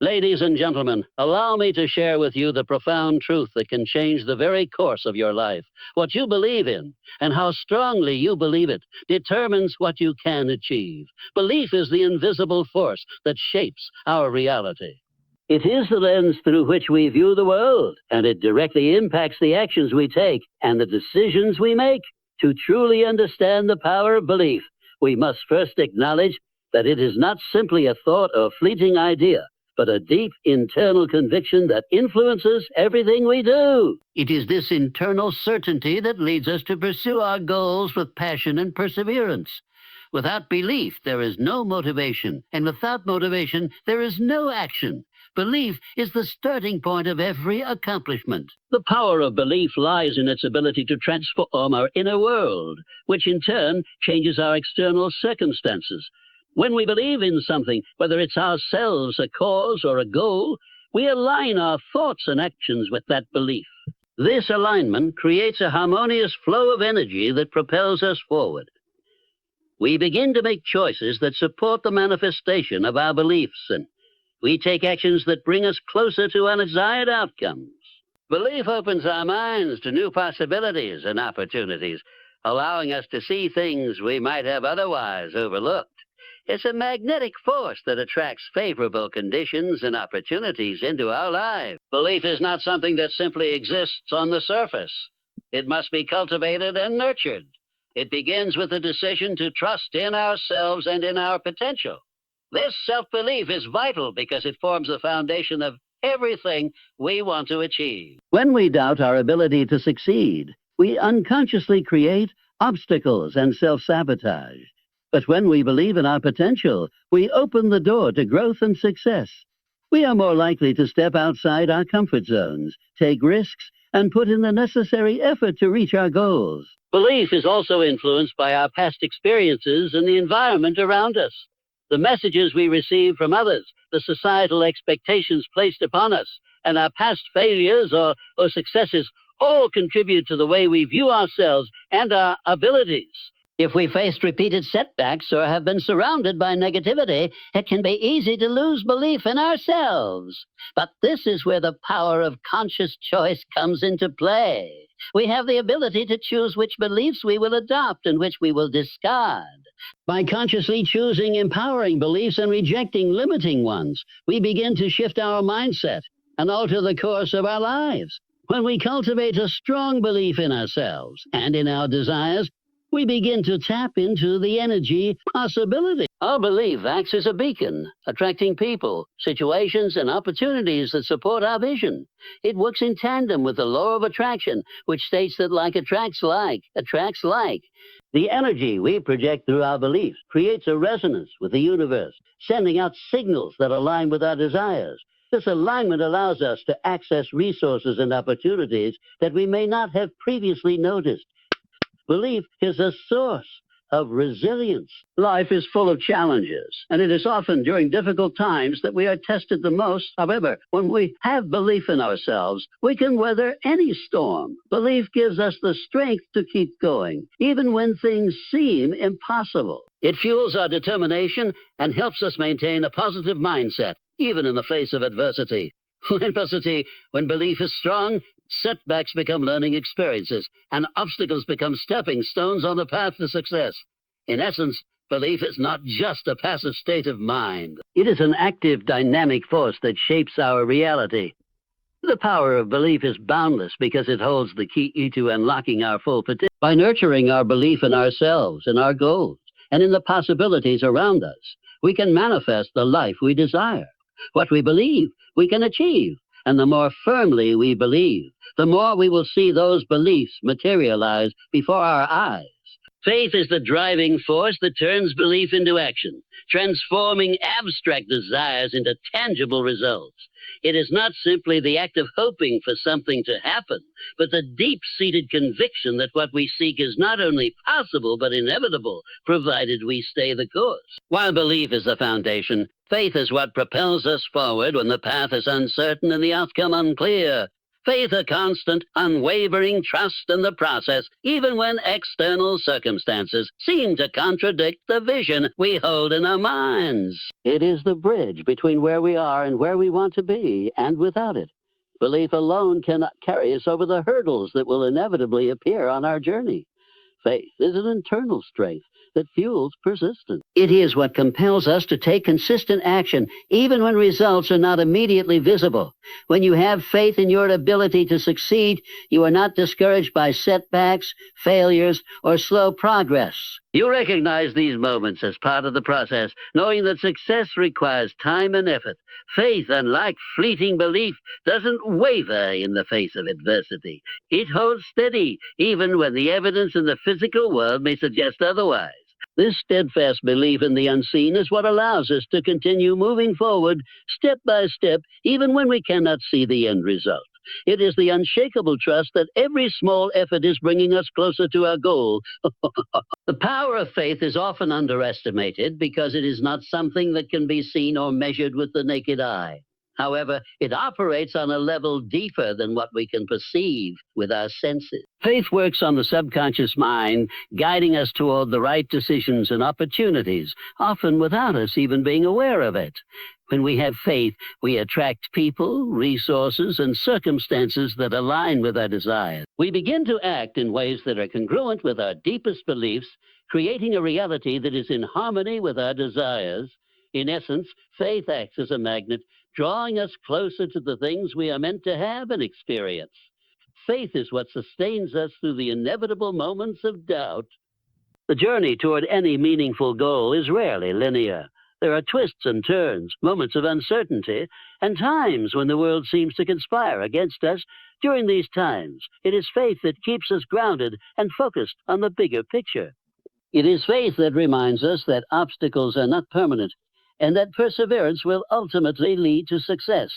Ladies and gentlemen, allow me to share with you the profound truth that can change the very course of your life. What you believe in and how strongly you believe it determines what you can achieve. Belief is the invisible force that shapes our reality. It is the lens through which we view the world, and it directly impacts the actions we take and the decisions we make. To truly understand the power of belief, we must first acknowledge that it is not simply a thought or fleeting idea, but a deep internal conviction that influences everything we do. It is this internal certainty that leads us to pursue our goals with passion and perseverance. Without belief, there is no motivation, and without motivation, there is no action. Belief is the starting point of every accomplishment. The power of belief lies in its ability to transform our inner world, which in turn changes our external circumstances. When we believe in something, whether it's ourselves, a cause, or a goal, we align our thoughts and actions with that belief. This alignment creates a harmonious flow of energy that propels us forward. We begin to make choices that support the manifestation of our beliefs, and we take actions that bring us closer to our desired outcomes. Belief opens our minds to new possibilities and opportunities, allowing us to see things we might have otherwise overlooked. It's a magnetic force that attracts favorable conditions and opportunities into our lives. Belief is not something that simply exists on the surface. It must be cultivated and nurtured. It begins with a decision to trust in ourselves and in our potential. This self-belief is vital because it forms the foundation of everything we want to achieve. When we doubt our ability to succeed, we unconsciously create obstacles and self-sabotage. But when we believe in our potential, we open the door to growth and success. We are more likely to step outside our comfort zones, take risks, and put in the necessary effort to reach our goals. Belief is also influenced by our past experiences and the environment around us. The messages we receive from others, the societal expectations placed upon us, and our past failures or successes all contribute to the way we view ourselves and our abilities. If we faced repeated setbacks or have been surrounded by negativity, it can be easy to lose belief in ourselves. But this is where the power of conscious choice comes into play. We have the ability to choose which beliefs we will adopt and which we will discard. By consciously choosing empowering beliefs and rejecting limiting ones, we begin to shift our mindset and alter the course of our lives. When we cultivate a strong belief in ourselves and in our desires, we begin to tap into the energy possibility. Our belief acts as a beacon, attracting people, situations, and opportunities that support our vision. It works in tandem with the law of attraction, which states that like attracts like, attracts like. The energy we project through our beliefs creates a resonance with the universe, sending out signals that align with our desires. This alignment allows us to access resources and opportunities that we may not have previously noticed. Belief is a source of resilience. Life is full of challenges, and it is often during difficult times that we are tested the most. However, when we have belief in ourselves, we can weather any storm. Belief gives us the strength to keep going, even when things seem impossible. It fuels our determination and helps us maintain a positive mindset, even in the face of adversity. When belief is strong, setbacks become learning experiences, and obstacles become stepping stones on the path to success. In essence, belief is not just a passive state of mind. It is an active, dynamic force that shapes our reality. The power of belief is boundless because it holds the key to unlocking our full potential. By nurturing our belief in ourselves, in our goals, and in the possibilities around us, we can manifest the life we desire. What we believe, we can achieve. And the more firmly we believe, the more we will see those beliefs materialize before our eyes. Faith is the driving force that turns belief into action, transforming abstract desires into tangible results. It is not simply the act of hoping for something to happen, but the deep-seated conviction that what we seek is not only possible but inevitable, provided we stay the course. While belief is the foundation, faith is what propels us forward when the path is uncertain and the outcome unclear. Faith, a constant, unwavering trust in the process, even when external circumstances seem to contradict the vision we hold in our minds. It is the bridge between where we are and where we want to be, and without it, belief alone cannot carry us over the hurdles that will inevitably appear on our journey. Faith is an internal strength that fuels persistence. It is what compels us to take consistent action, even when results are not immediately visible. When you have faith in your ability to succeed, you are not discouraged by setbacks, failures, or slow progress. You recognize these moments as part of the process, knowing that success requires time and effort. Faith, unlike fleeting belief, doesn't waver in the face of adversity. It holds steady, even when the evidence in the physical world may suggest otherwise. This steadfast belief in the unseen is what allows us to continue moving forward, step by step, even when we cannot see the end result. It is the unshakable trust that every small effort is bringing us closer to our goal. The power of faith is often underestimated because it is not something that can be seen or measured with the naked eye. However, it operates on a level deeper than what we can perceive with our senses. Faith works on the subconscious mind, guiding us toward the right decisions and opportunities, often without us even being aware of it. When we have faith, we attract people, resources, and circumstances that align with our desires. We begin to act in ways that are congruent with our deepest beliefs, creating a reality that is in harmony with our desires. In essence, faith acts as a magnet, drawing us closer to the things we are meant to have and experience. Faith is what sustains us through the inevitable moments of doubt. The journey toward any meaningful goal is rarely linear. There are twists and turns, moments of uncertainty, and times when the world seems to conspire against us. During these times, it is faith that keeps us grounded and focused on the bigger picture. It is faith that reminds us that obstacles are not permanent and that perseverance will ultimately lead to success.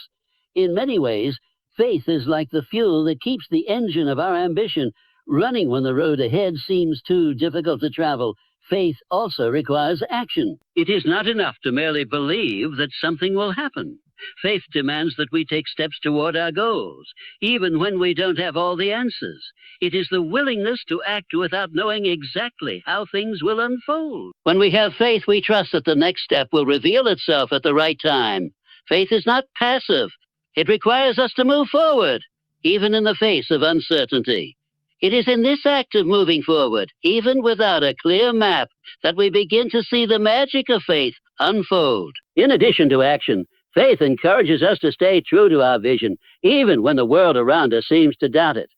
In many ways, faith is like the fuel that keeps the engine of our ambition running when the road ahead seems too difficult to travel. Faith also requires action. It is not enough to merely believe that something will happen. Faith demands that we take steps toward our goals, even when we don't have all the answers. It is the willingness to act without knowing exactly how things will unfold. When we have faith, we trust that the next step will reveal itself at the right time. Faith is not passive. It requires us to move forward, even in the face of uncertainty. It is in this act of moving forward, even without a clear map, that we begin to see the magic of faith unfold. In addition to action, faith encourages us to stay true to our vision, even when the world around us seems to doubt it.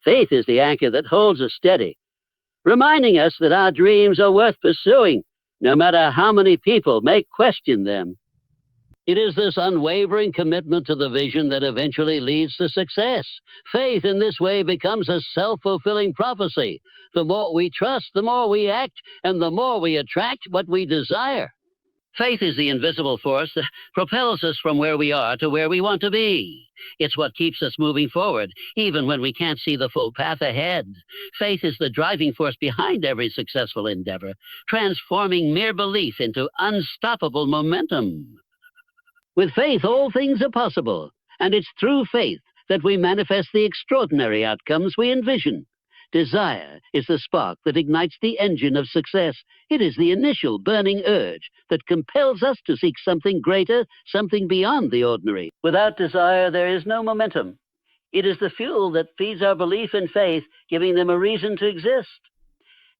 Faith is the anchor that holds us steady, reminding us that our dreams are worth pursuing, no matter how many people may question them. It is this unwavering commitment to the vision that eventually leads to success. Faith in this way becomes a self-fulfilling prophecy. The more we trust, the more we act, and the more we attract what we desire. Faith is the invisible force that propels us from where we are to where we want to be. It's what keeps us moving forward, even when we can't see the full path ahead. Faith is the driving force behind every successful endeavor, transforming mere belief into unstoppable momentum. With faith, all things are possible, and it's through faith that we manifest the extraordinary outcomes we envision. Desire is the spark that ignites the engine of success. It is the initial burning urge that compels us to seek something greater, something beyond the ordinary. Without desire, there is no momentum. It is the fuel that feeds our belief and faith, giving them a reason to exist.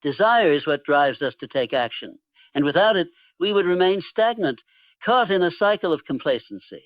Desire is what drives us to take action, and without it, we would remain stagnant, caught in a cycle of complacency.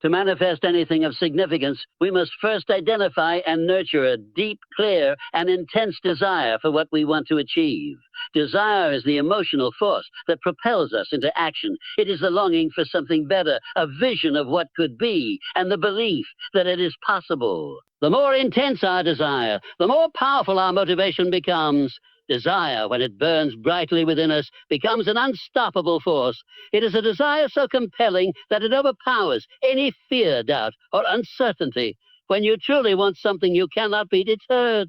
To manifest anything of significance, we must first identify and nurture a deep, clear, and intense desire for what we want to achieve. Desire is the emotional force that propels us into action. It is the longing for something better, a vision of what could be, and the belief that it is possible. The more intense our desire, the more powerful our motivation becomes. Desire, when it burns brightly within us, becomes an unstoppable force. It is a desire so compelling that it overpowers any fear, doubt, or uncertainty. When you truly want something, you cannot be deterred.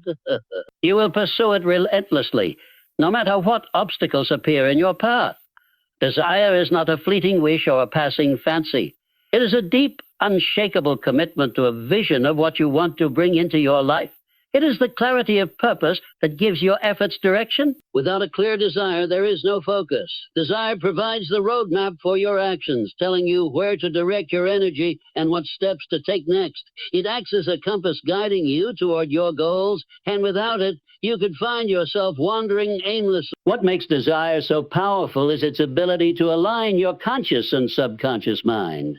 You will pursue it relentlessly, no matter what obstacles appear in your path. Desire is not a fleeting wish or a passing fancy. It is a deep, unshakable commitment to a vision of what you want to bring into your life. It is the clarity of purpose that gives your efforts direction. Without a clear desire, there is no focus. Desire provides the roadmap for your actions, telling you where to direct your energy and what steps to take next. It acts as a compass guiding you toward your goals, and without it, you could find yourself wandering aimlessly. What makes desire so powerful is its ability to align your conscious and subconscious mind.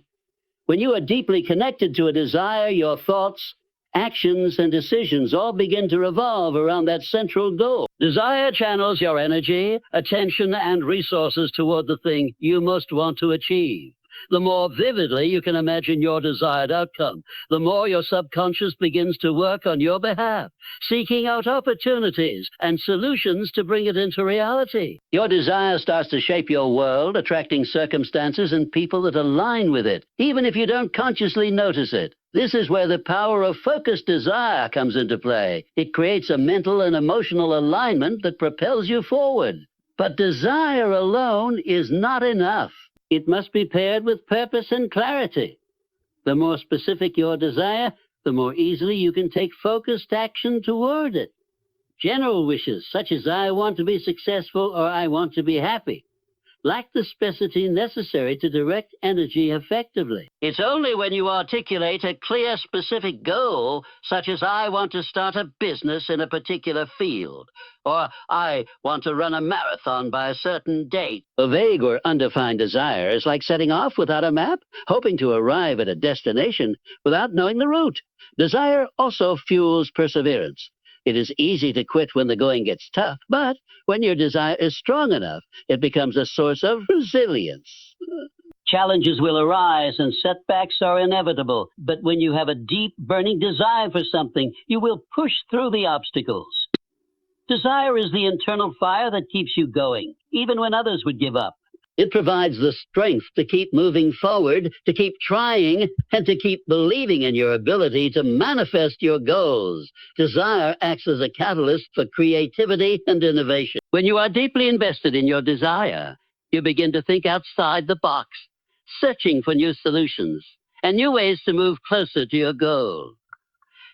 When you are deeply connected to a desire, your thoughts, actions, and decisions all begin to revolve around that central goal. Desire channels your energy, attention, and resources toward the thing you most want to achieve. The more vividly you can imagine your desired outcome, the more your subconscious begins to work on your behalf, seeking out opportunities and solutions to bring it into reality. Your desire starts to shape your world, attracting circumstances and people that align with it, even if you don't consciously notice it. This is where the power of focused desire comes into play. It creates a mental and emotional alignment that propels you forward. But desire alone is not enough. It must be paired with purpose and clarity. The more specific your desire, the more easily you can take focused action toward it. General wishes, such as I want to be successful or I want to be happy, lack the specificity necessary to direct energy effectively. It's only when you articulate a clear, specific goal, such as I want to start a business in a particular field, or I want to run a marathon by a certain date. A vague or undefined desire is like setting off without a map, hoping to arrive at a destination without knowing the route. Desire also fuels perseverance. It is easy to quit when the going gets tough, but when your desire is strong enough, it becomes a source of resilience. Challenges will arise and setbacks are inevitable, but when you have a deep, burning desire for something, you will push through the obstacles. Desire is the internal fire that keeps you going, even when others would give up. It provides the strength to keep moving forward, to keep trying, and to keep believing in your ability to manifest your goals. Desire acts as a catalyst for creativity and innovation. When you are deeply invested in your desire, you begin to think outside the box, searching for new solutions and new ways to move closer to your goal.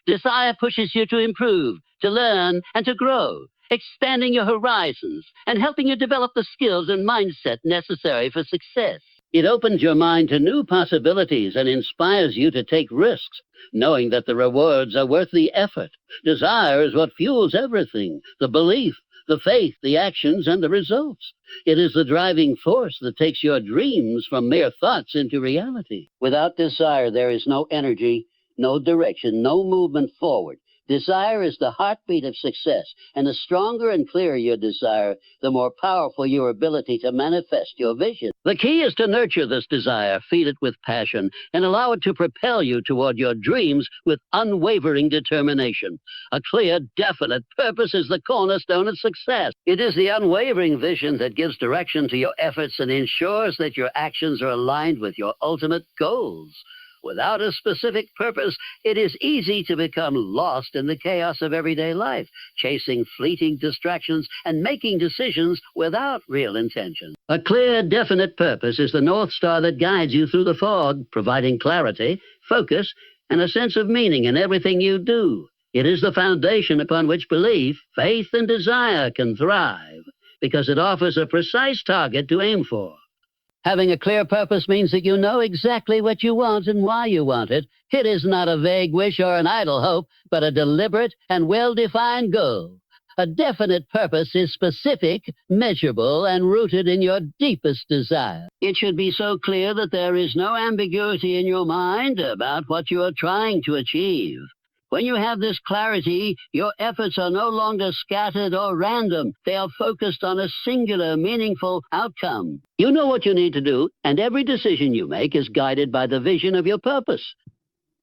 Desire pushes you to improve, to learn, and to grow, expanding your horizons and helping you develop the skills and mindset necessary for success. It opens your mind to new possibilities and inspires you to take risks, knowing that the rewards are worth the effort. Desire is what fuels everything: the belief, the faith, the actions, and the results. It is the driving force that takes your dreams from mere thoughts into reality. Without desire, there is no energy, no direction, no movement forward. Desire is the heartbeat of success, and the stronger and clearer your desire, the more powerful your ability to manifest your vision. The key is to nurture this desire, feed it with passion, and allow it to propel you toward your dreams with unwavering determination. A clear, definite purpose is the cornerstone of success. It is the unwavering vision that gives direction to your efforts and ensures that your actions are aligned with your ultimate goals. Without a specific purpose, it is easy to become lost in the chaos of everyday life, chasing fleeting distractions and making decisions without real intention. A clear, definite purpose is the North Star that guides you through the fog, providing clarity, focus, and a sense of meaning in everything you do. It is the foundation upon which belief, faith, and desire can thrive, because it offers a precise target to aim for. Having a clear purpose means that you know exactly what you want and why you want it. It is not a vague wish or an idle hope, but a deliberate and well-defined goal. A definite purpose is specific, measurable, and rooted in your deepest desire. It should be so clear that there is no ambiguity in your mind about what you are trying to achieve. When you have this clarity, your efforts are no longer scattered or random. They are focused on a singular, meaningful outcome. You know what you need to do, and every decision you make is guided by the vision of your purpose.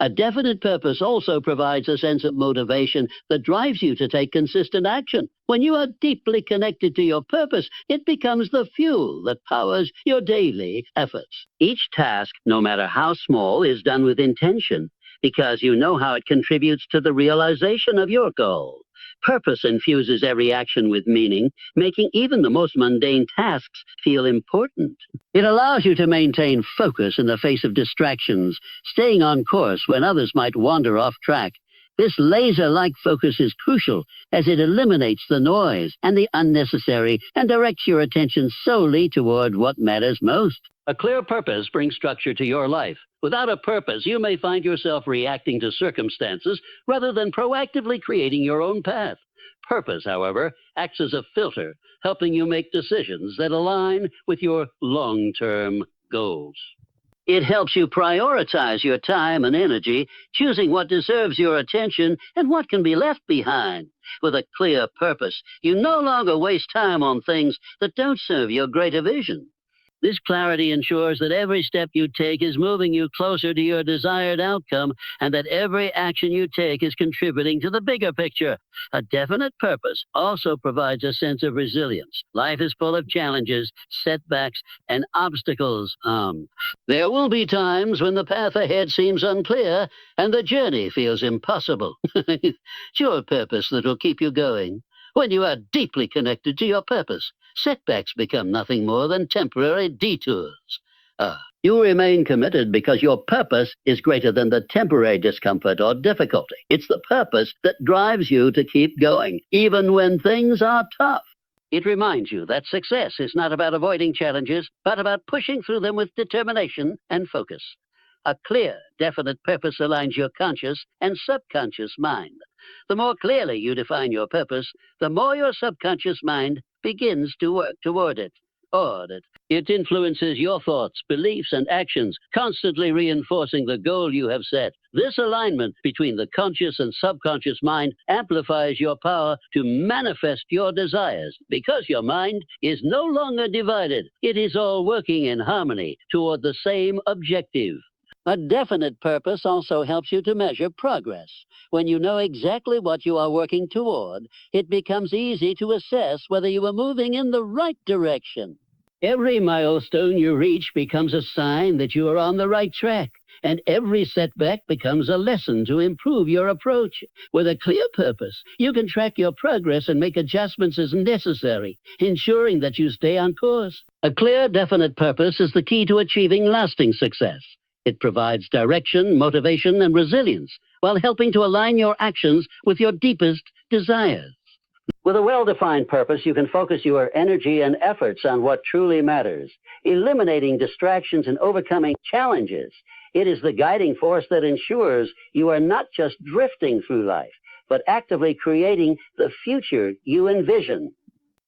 A definite purpose also provides a sense of motivation that drives you to take consistent action. When you are deeply connected to your purpose, it becomes the fuel that powers your daily efforts. Each task, no matter how small, is done with intention, because you know how it contributes to the realization of your goal. Purpose infuses every action with meaning, making even the most mundane tasks feel important. It allows you to maintain focus in the face of distractions, staying on course when others might wander off track. This laser-like focus is crucial as it eliminates the noise and the unnecessary and directs your attention solely toward what matters most. A clear purpose brings structure to your life. Without a purpose, you may find yourself reacting to circumstances rather than proactively creating your own path. Purpose, however, acts as a filter, helping you make decisions that align with your long-term goals. It helps you prioritize your time and energy, choosing what deserves your attention and what can be left behind. With a clear purpose, you no longer waste time on things that don't serve your greater vision. This clarity ensures that every step you take is moving you closer to your desired outcome and that every action you take is contributing to the bigger picture. A definite purpose also provides a sense of resilience. Life is full of challenges, setbacks, and obstacles. There will be times when the path ahead seems unclear and the journey feels impossible. It's your purpose that will keep you going. When you are deeply connected to your purpose, setbacks become nothing more than temporary detours. You remain committed because your purpose is greater than the temporary discomfort or difficulty. It's the purpose that drives you to keep going, even when things are tough. It reminds you that success is not about avoiding challenges, but about pushing through them with determination and focus. A clear, definite purpose aligns your conscious and subconscious mind. The more clearly you define your purpose, the more your subconscious mind begins to work toward it. It influences your thoughts, beliefs, and actions, constantly reinforcing the goal you have set. This alignment between the conscious and subconscious mind amplifies your power to manifest your desires. Because your mind is no longer divided, it is all working in harmony toward the same objective. A definite purpose also helps you to measure progress. When you know exactly what you are working toward, it becomes easy to assess whether you are moving in the right direction. Every milestone you reach becomes a sign that you are on the right track, and every setback becomes a lesson to improve your approach. With a clear purpose, you can track your progress and make adjustments as necessary, ensuring that you stay on course. A clear, definite purpose is the key to achieving lasting success. It provides direction, motivation, and resilience, while helping to align your actions with your deepest desires. With a well-defined purpose, you can focus your energy and efforts on what truly matters, eliminating distractions and overcoming challenges. It is the guiding force that ensures you are not just drifting through life, but actively creating the future you envision.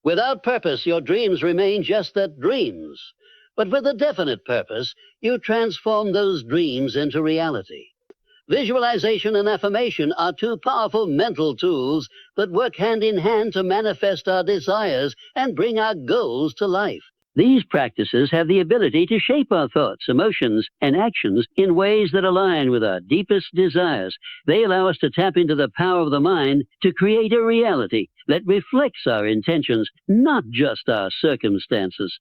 Without purpose, your dreams remain just that, dreams. But with a definite purpose, you transform those dreams into reality. Visualization and affirmation are two powerful mental tools that work hand in hand to manifest our desires and bring our goals to life. These practices have the ability to shape our thoughts, emotions, and actions in ways that align with our deepest desires. They allow us to tap into the power of the mind to create a reality that reflects our intentions, not just our circumstances.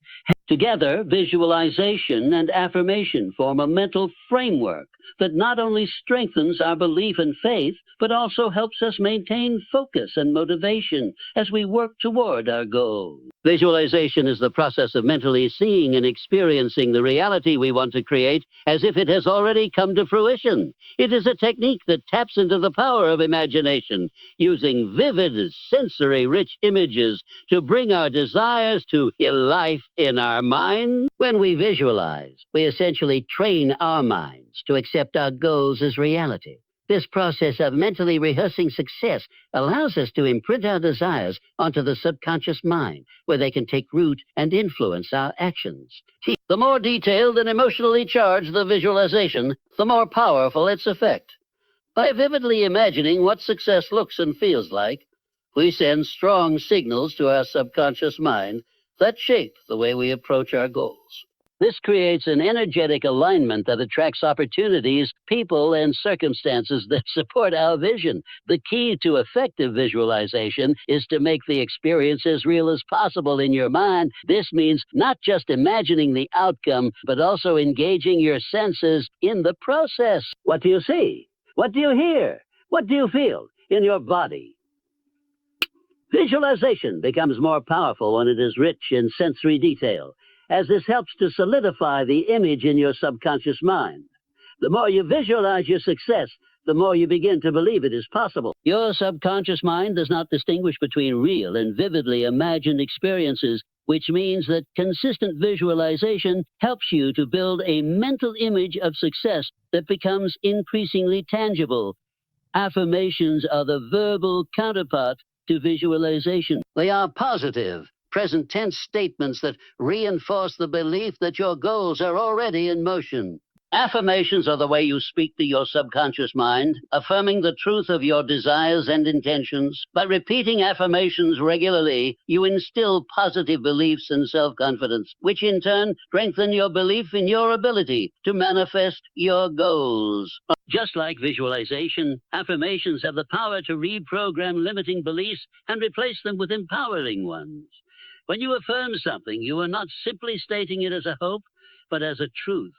Together, visualization and affirmation form a mental framework that not only strengthens our belief and faith, but also helps us maintain focus and motivation as we work toward our goals. Visualization is the process of mentally seeing and experiencing the reality we want to create as if it has already come to fruition. It is a technique that taps into the power of imagination, using vivid, sensory-rich images to bring our desires to life in our mind. When we visualize, we essentially train our minds to accept our goals as reality. This process of mentally rehearsing success allows us to imprint our desires onto the subconscious mind, where they can take root and influence our actions. The more detailed and emotionally charged the visualization, the more powerful its effect. By vividly imagining what success looks and feels like, we send strong signals to our subconscious mind that shape the way we approach our goals. This creates an energetic alignment that attracts opportunities, people, and circumstances that support our vision. The key to effective visualization is to make the experience as real as possible in your mind. This means not just imagining the outcome, but also engaging your senses in the process. What do you see? What do you hear? What do you feel in your body? Visualization becomes more powerful when it is rich in sensory detail, as this helps to solidify the image in your subconscious mind. The more you visualize your success, the more you begin to believe it is possible. Your subconscious mind does not distinguish between real and vividly imagined experiences, which means that consistent visualization helps you to build a mental image of success that becomes increasingly tangible. Affirmations are the verbal counterpart to visualization. They are positive, present tense statements that reinforce the belief that your goals are already in motion. Affirmations are the way you speak to your subconscious mind, affirming the truth of your desires and intentions. By repeating affirmations regularly, you instill positive beliefs and self-confidence, which in turn strengthen your belief in your ability to manifest your goals. Just like visualization, affirmations have the power to reprogram limiting beliefs and replace them with empowering ones. When you affirm something, you are not simply stating it as a hope, but as a truth.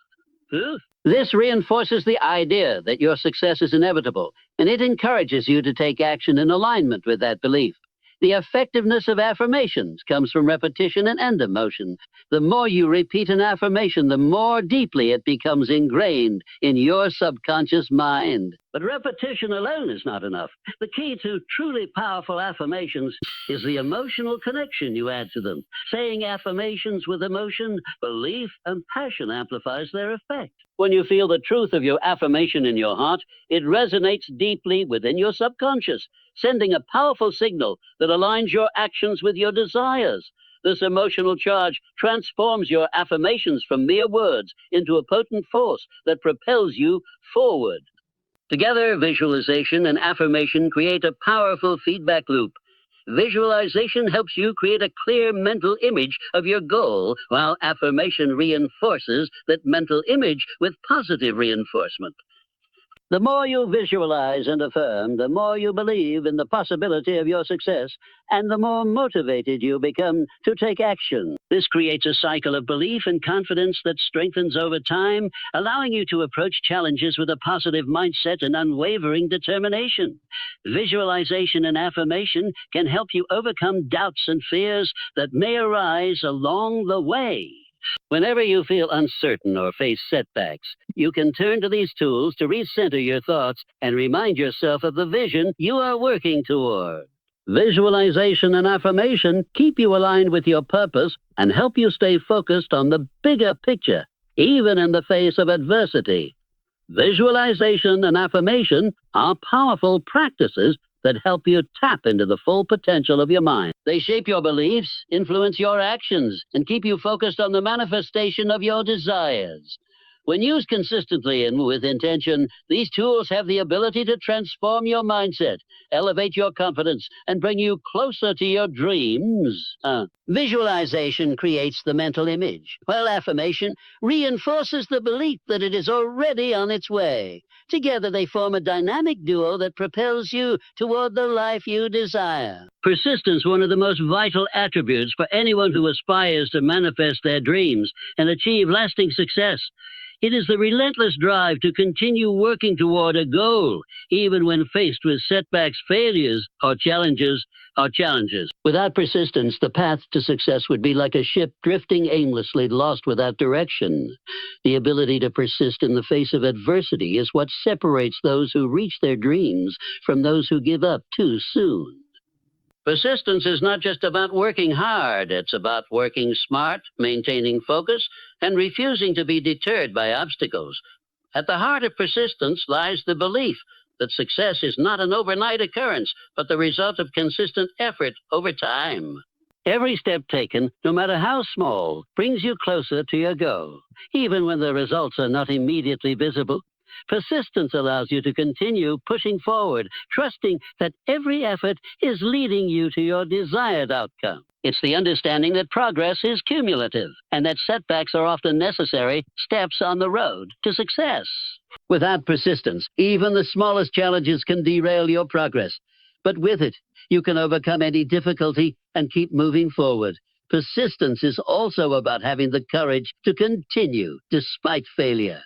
This reinforces the idea that your success is inevitable, and it encourages you to take action in alignment with that belief. The effectiveness of affirmations comes from repetition and end emotion. The more you repeat an affirmation, the more deeply it becomes ingrained in your subconscious mind. But repetition alone is not enough. The key to truly powerful affirmations is the emotional connection you add to them. Saying affirmations with emotion, belief, and passion amplifies their effect. When you feel the truth of your affirmation in your heart, it resonates deeply within your subconscious, sending a powerful signal that aligns your actions with your desires. This emotional charge transforms your affirmations from mere words into a potent force that propels you forward. Together, visualization and affirmation create a powerful feedback loop. Visualization helps you create a clear mental image of your goal, while affirmation reinforces that mental image with positive reinforcement. The more you visualize and affirm, the more you believe in the possibility of your success, and the more motivated you become to take action. This creates a cycle of belief and confidence that strengthens over time, allowing you to approach challenges with a positive mindset and unwavering determination. Visualization and affirmation can help you overcome doubts and fears that may arise along the way. Whenever you feel uncertain or face setbacks, you can turn to these tools to recenter your thoughts and remind yourself of the vision you are working toward. Visualization and affirmation keep you aligned with your purpose and help you stay focused on the bigger picture, even in the face of adversity. Visualization and affirmation are powerful practices that help you tap into the full potential of your mind. They shape your beliefs, influence your actions, and keep you focused on the manifestation of your desires. When used consistently and with intention, these tools have the ability to transform your mindset, elevate your confidence, and bring you closer to your dreams. Visualization creates the mental image, while affirmation reinforces the belief that it is already on its way. Together, they form a dynamic duo that propels you toward the life you desire. Persistence, one of the most vital attributes for anyone who aspires to manifest their dreams and achieve lasting success. It is the relentless drive to continue working toward a goal, even when faced with setbacks, failures, or challenges. Without persistence, the path to success would be like a ship drifting aimlessly, lost without direction. The ability to persist in the face of adversity is what separates those who reach their dreams from those who give up too soon. Persistence is not just about working hard. It's about working smart, maintaining focus, and refusing to be deterred by obstacles. At the heart of persistence lies the belief that success is not an overnight occurrence, but the result of consistent effort over time. Every step taken, no matter how small, brings you closer to your goal, even when the results are not immediately visible. Persistence allows you to continue pushing forward, trusting that every effort is leading you to your desired outcome. It's the understanding that progress is cumulative and that setbacks are often necessary steps on the road to success. Without persistence, even the smallest challenges can derail your progress. But with it, you can overcome any difficulty and keep moving forward. Persistence is also about having the courage to continue despite failure.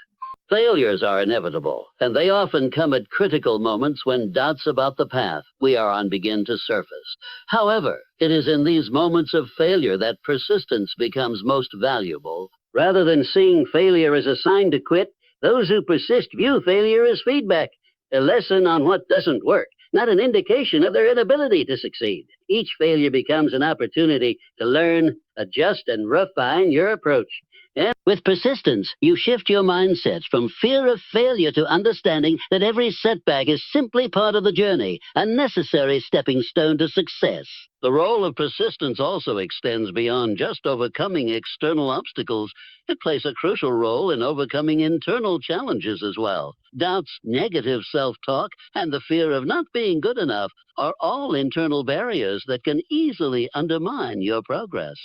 Failures are inevitable, and they often come at critical moments when doubts about the path we are on begin to surface. However, it is in these moments of failure that persistence becomes most valuable. Rather than seeing failure as a sign to quit, those who persist view failure as feedback, a lesson on what doesn't work, not an indication of their inability to succeed. Each failure becomes an opportunity to learn, adjust, and refine your approach. And with persistence, you shift your mindset from fear of failure to understanding that every setback is simply part of the journey, a necessary stepping stone to success. The role of persistence also extends beyond just overcoming external obstacles. It plays a crucial role in overcoming internal challenges as well. Doubts, negative self-talk, and the fear of not being good enough are all internal barriers that can easily undermine your progress.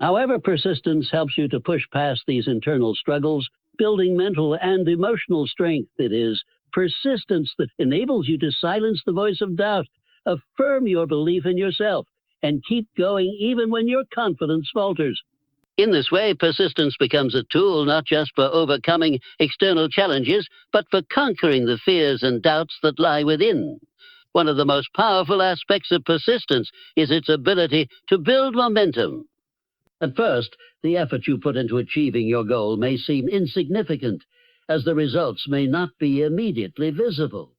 However, persistence helps you to push past these internal struggles, building mental and emotional strength. It is persistence that enables you to silence the voice of doubt, affirm your belief in yourself, and keep going even when your confidence falters. In this way, persistence becomes a tool not just for overcoming external challenges, but for conquering the fears and doubts that lie within. One of the most powerful aspects of persistence is its ability to build momentum. At first, the effort you put into achieving your goal may seem insignificant, as the results may not be immediately visible.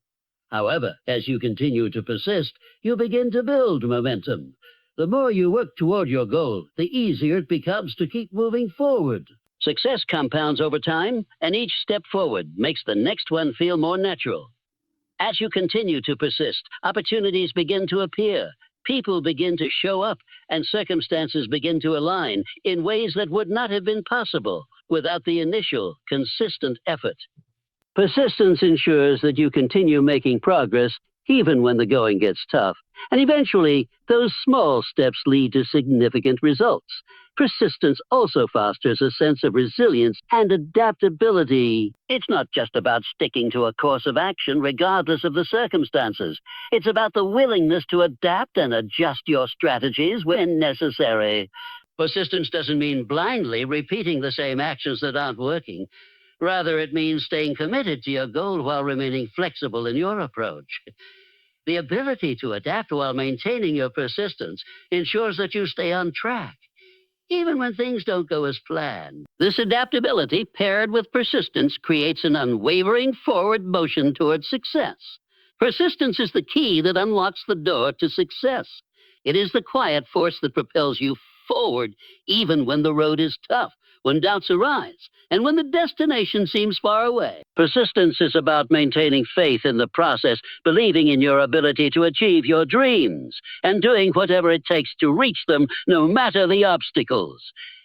However, as you continue to persist, you begin to build momentum. The more you work toward your goal, the easier it becomes to keep moving forward. Success compounds over time, and each step forward makes the next one feel more natural. As you continue to persist, opportunities begin to appear. People begin to show up, and circumstances begin to align in ways that would not have been possible without the initial, consistent effort. Persistence ensures that you continue making progress even when the going gets tough, and eventually, those small steps lead to significant results. Persistence also fosters a sense of resilience and adaptability. It's not just about sticking to a course of action regardless of the circumstances. It's about the willingness to adapt and adjust your strategies when necessary. Persistence doesn't mean blindly repeating the same actions that aren't working. Rather, it means staying committed to your goal while remaining flexible in your approach. The ability to adapt while maintaining your persistence ensures that you stay on track, even when things don't go as planned. This adaptability, paired with persistence, creates an unwavering forward motion towards success. Persistence is the key that unlocks the door to success. It is the quiet force that propels you forward, even when the road is tough, when doubts arise, and when the destination seems far away. Persistence is about maintaining faith in the process, believing in your ability to achieve your dreams, and doing whatever it takes to reach them, no matter the obstacles.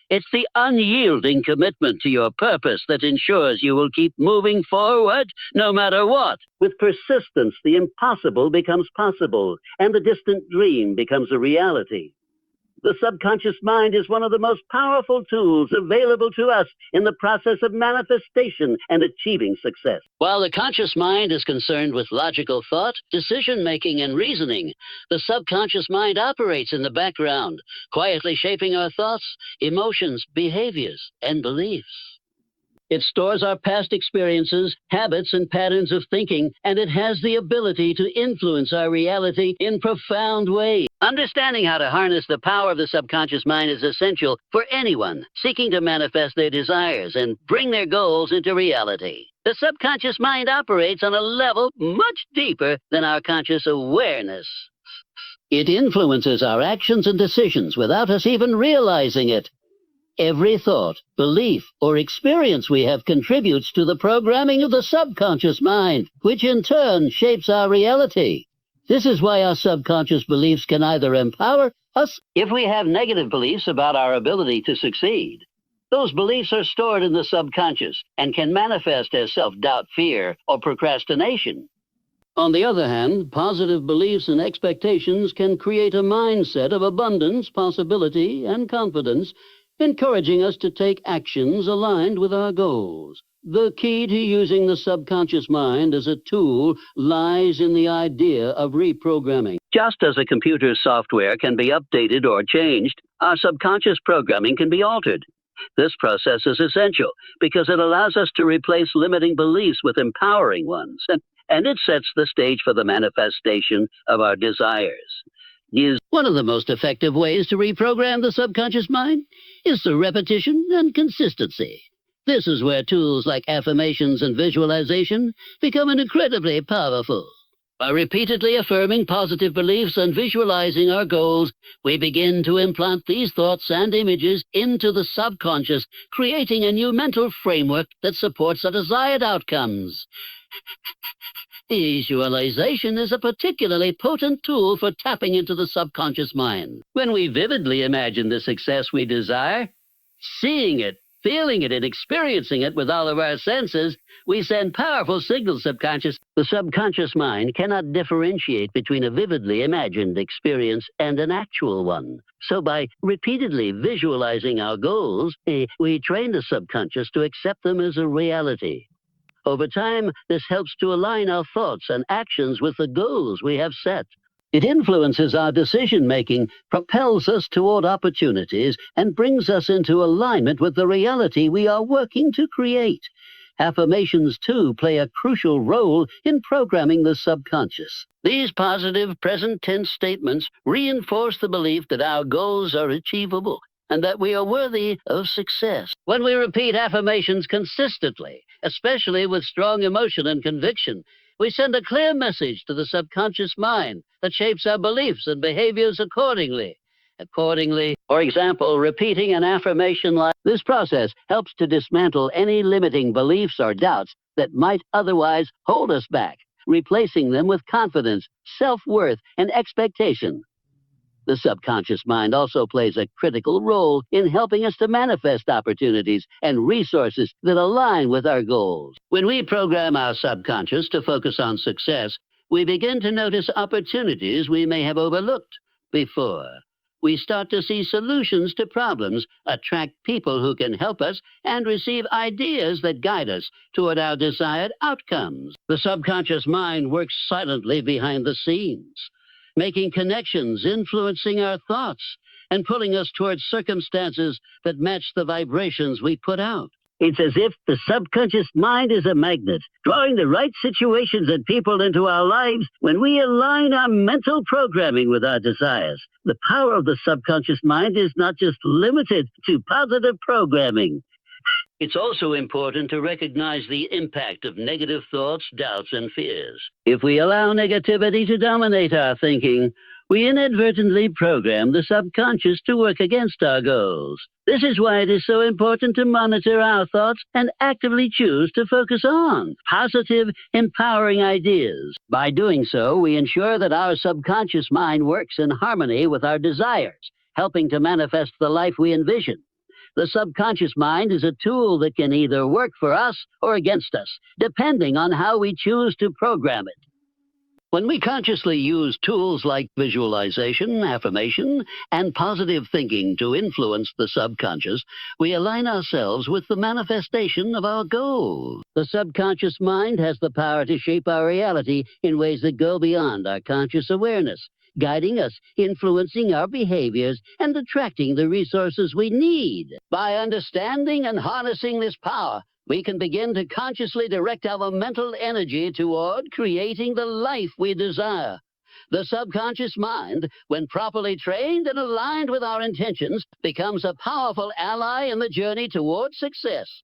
It's the unyielding commitment to your purpose that ensures you will keep moving forward no matter what. With persistence, the impossible becomes possible, and the distant dream becomes a reality. The subconscious mind is one of the most powerful tools available to us in the process of manifestation and achieving success. While the conscious mind is concerned with logical thought, decision-making, and reasoning, the subconscious mind operates in the background, quietly shaping our thoughts, emotions, behaviors, and beliefs. It stores our past experiences, habits, and patterns of thinking, and it has the ability to influence our reality in profound ways. Understanding how to harness the power of the subconscious mind is essential for anyone seeking to manifest their desires and bring their goals into reality. The subconscious mind operates on a level much deeper than our conscious awareness. It influences our actions and decisions without us even realizing it. Every thought, belief, or experience we have contributes to the programming of the subconscious mind, which in turn shapes our reality. This is why our subconscious beliefs can either empower us if we have negative beliefs about our ability to succeed. Those beliefs are stored in the subconscious and can manifest as self-doubt, fear, or procrastination. On the other hand, positive beliefs and expectations can create a mindset of abundance, possibility, and confidence, encouraging us to take actions aligned with our goals. The key to using the subconscious mind as a tool lies in the idea of reprogramming. Just as a computer's software can be updated or changed, our subconscious programming can be altered. This process is essential because it allows us to replace limiting beliefs with empowering ones, and it sets the stage for the manifestation of our desires. One of the most effective ways to reprogram the subconscious mind is through repetition and consistency. This is where tools like affirmations and visualization become incredibly powerful. By repeatedly affirming positive beliefs and visualizing our goals, we begin to implant these thoughts and images into the subconscious, creating a new mental framework that supports the desired outcomes. Visualization is a particularly potent tool for tapping into the subconscious mind. When we vividly imagine the success we desire, seeing it, feeling it, and experiencing it with all of our senses, we send powerful signals subconscious. The subconscious mind cannot differentiate between a vividly imagined experience and an actual one. So by repeatedly visualizing our goals, we train the subconscious to accept them as a reality. Over time, this helps to align our thoughts and actions with the goals we have set. It influences our decision-making, propels us toward opportunities, and brings us into alignment with the reality we are working to create. Affirmations, too, play a crucial role in programming the subconscious. These positive present tense statements reinforce the belief that our goals are achievable and that we are worthy of success. When we repeat affirmations consistently, especially with strong emotion and conviction, we send a clear message to the subconscious mind that shapes our beliefs and behaviors accordingly. For example, repeating an affirmation like this process helps to dismantle any limiting beliefs or doubts that might otherwise hold us back, replacing them with confidence, self-worth, and expectation. The subconscious mind also plays a critical role in helping us to manifest opportunities and resources that align with our goals. When we program our subconscious to focus on success, we begin to notice opportunities we may have overlooked before. We start to see solutions to problems, attract people who can help us, and receive ideas that guide us toward our desired outcomes. The subconscious mind works silently behind the scenes, making connections, influencing our thoughts, and pulling us towards circumstances that match the vibrations we put out. It's as if the subconscious mind is a magnet, drawing the right situations and people into our lives when we align our mental programming with our desires. The power of the subconscious mind is not just limited to positive programming. It's also important to recognize the impact of negative thoughts, doubts, and fears. If we allow negativity to dominate our thinking, we inadvertently program the subconscious to work against our goals. This is why it is so important to monitor our thoughts and actively choose to focus on positive, empowering ideas. By doing so, we ensure that our subconscious mind works in harmony with our desires, helping to manifest the life we envision. The subconscious mind is a tool that can either work for us or against us, depending on how we choose to program it. When we consciously use tools like visualization, affirmation, and positive thinking to influence the subconscious, we align ourselves with the manifestation of our goals. The subconscious mind has the power to shape our reality in ways that go beyond our conscious awareness, guiding us, influencing our behaviors, and attracting the resources we need. By understanding and harnessing this power, we can begin to consciously direct our mental energy toward creating the life we desire. The subconscious mind, when properly trained and aligned with our intentions, becomes a powerful ally in the journey toward success.